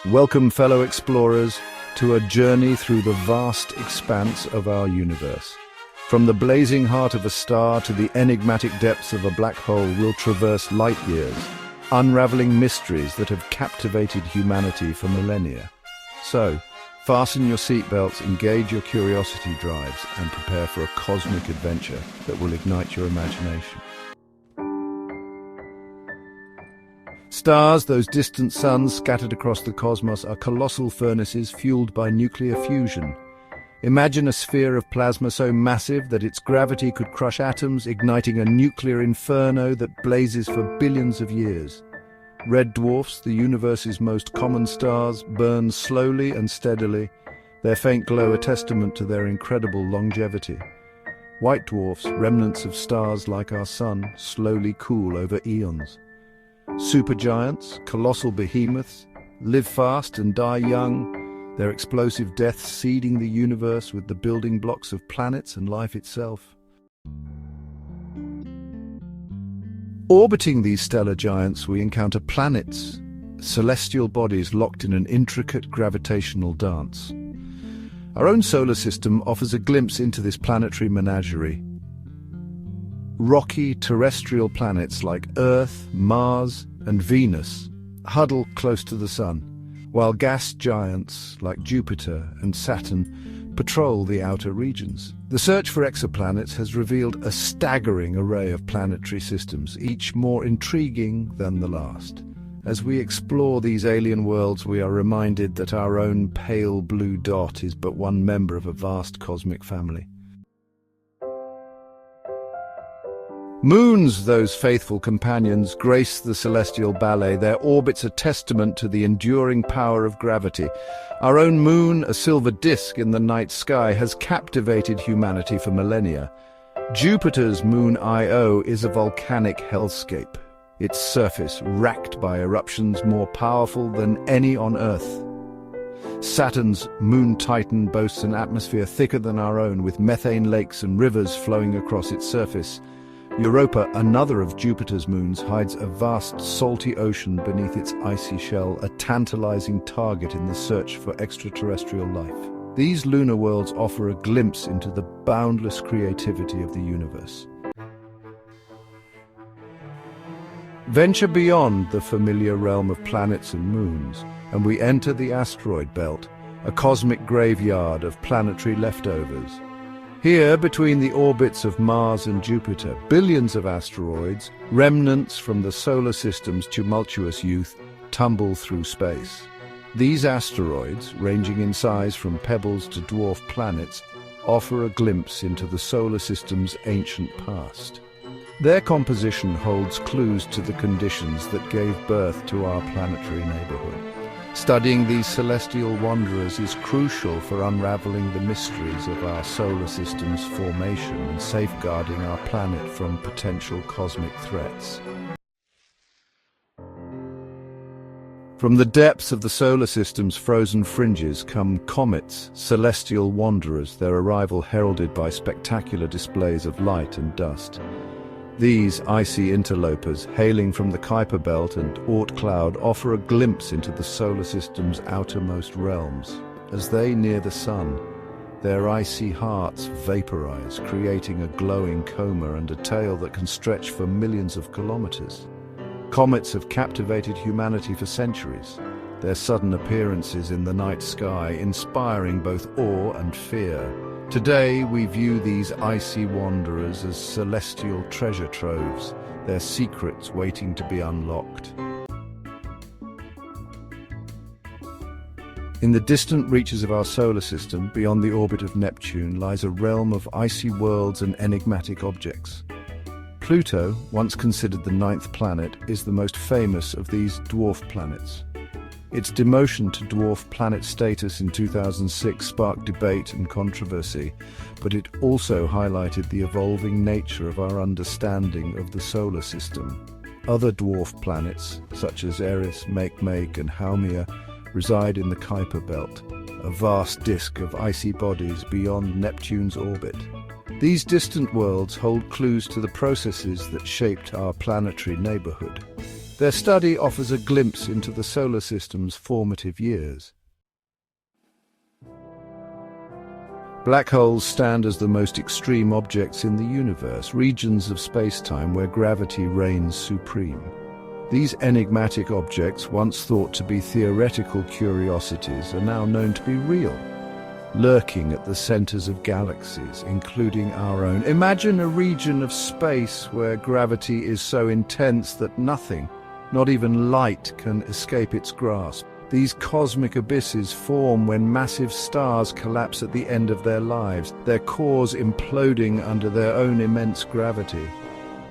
Welcome, fellow explorers, to a journey through the vast expanse of our universe. From the blazing heart of a star to the enigmatic depths of a black hole, we'll traverse light years, unraveling mysteries that have captivated humanity for millennia. So, fasten your seatbelts, engage your curiosity drives, and prepare for a cosmic adventure that will ignite your imagination. Stars, those distant suns scattered across the cosmos, are colossal furnaces fueled by nuclear fusion. Imagine a sphere of plasma so massive that its gravity could crush atoms, igniting a nuclear inferno that blazes for billions of years. Red dwarfs, the universe's most common stars, burn slowly and steadily, their faint glow a testament to their incredible longevity. White dwarfs, remnants of stars like our Sun, slowly cool over eons. Supergiants, colossal behemoths, live fast and die young, their explosive deaths seeding the universe with the building blocks of planets and life itself. Orbiting these stellar giants, we encounter planets, celestial bodies locked in an intricate gravitational dance. Our own solar system offers a glimpse into this planetary menagerie. Rocky terrestrial planets like Earth, Mars, and Venus huddle close to the Sun, while gas giants like Jupiter and Saturn patrol the outer regions. The search for exoplanets has revealed a staggering array of planetary systems, each more intriguing than the last. As we explore these alien worlds, we are reminded that our own pale blue dot is but one member of a vast cosmic family. Moons, those faithful companions, grace the celestial ballet, their orbits a testament to the enduring power of gravity. Our own moon, a silver disk in the night sky, has captivated humanity for millennia. Jupiter's moon Io is a volcanic hellscape, its surface racked by eruptions more powerful than any on Earth. Saturn's moon Titan boasts an atmosphere thicker than our own, with methane lakes and rivers flowing across its surface. Europa, another of Jupiter's moons, hides a vast salty ocean beneath its icy shell, a tantalizing target in the search for extraterrestrial life. These lunar worlds offer a glimpse into the boundless creativity of the universe. Venture beyond the familiar realm of planets and moons, and we enter the asteroid belt, a cosmic graveyard of planetary leftovers. Here, between the orbits of Mars and Jupiter, billions of asteroids, remnants from the solar system's tumultuous youth, tumble through space. These asteroids, ranging in size from pebbles to dwarf planets, offer a glimpse into the solar system's ancient past. Their composition holds clues to the conditions that gave birth to our planetary neighborhood. Studying these celestial wanderers is crucial for unraveling the mysteries of our solar system's formation and safeguarding our planet from potential cosmic threats. From the depths of the solar system's frozen fringes come comets, celestial wanderers, their arrival heralded by spectacular displays of light and dust. These icy interlopers, hailing from the Kuiper Belt and Oort cloud, offer a glimpse into the solar system's outermost realms. As they near the Sun, their icy hearts vaporize, creating a glowing coma and a tail that can stretch for millions of kilometers. Comets have captivated humanity for centuries, their sudden appearances in the night sky inspiring both awe and fear. Today, we view these icy wanderers as celestial treasure troves, their secrets waiting to be unlocked. In the distant reaches of our solar system, beyond the orbit of Neptune, lies a realm of icy worlds and enigmatic objects. Pluto, once considered the ninth planet, is the most famous of these dwarf planets. Its demotion to dwarf planet status in 2006 sparked debate and controversy, but it also highlighted the evolving nature of our understanding of the solar system. Other dwarf planets, such as Eris, Makemake, and Haumea, reside in the Kuiper Belt, a vast disk of icy bodies beyond Neptune's orbit. These distant worlds hold clues to the processes that shaped our planetary neighborhood. Their study offers a glimpse into the solar system's formative years. Black holes stand as the most extreme objects in the universe, regions of space-time where gravity reigns supreme. These enigmatic objects, once thought to be theoretical curiosities, are now known to be real, lurking at the centers of galaxies, including our own. Imagine a region of space where gravity is so intense that nothing, not even light, can escape its grasp. These cosmic abysses form when massive stars collapse at the end of their lives, their cores imploding under their own immense gravity.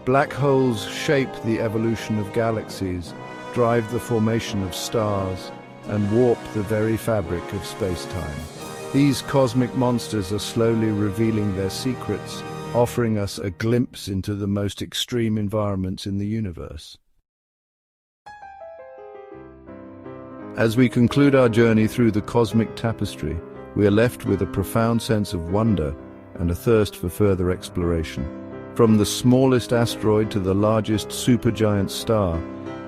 Black holes shape the evolution of galaxies, drive the formation of stars, and warp the very fabric of space-time. These cosmic monsters are slowly revealing their secrets, offering us a glimpse into the most extreme environments in the universe. As we conclude our journey through the cosmic tapestry, we are left with a profound sense of wonder and a thirst for further exploration. From the smallest asteroid to the largest supergiant star,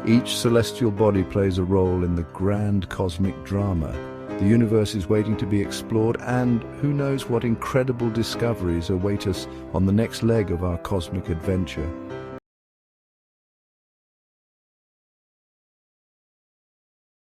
each celestial body plays a role in the grand cosmic drama. The universe is waiting to be explored, and who knows what incredible discoveries await us on the next leg of our cosmic adventure.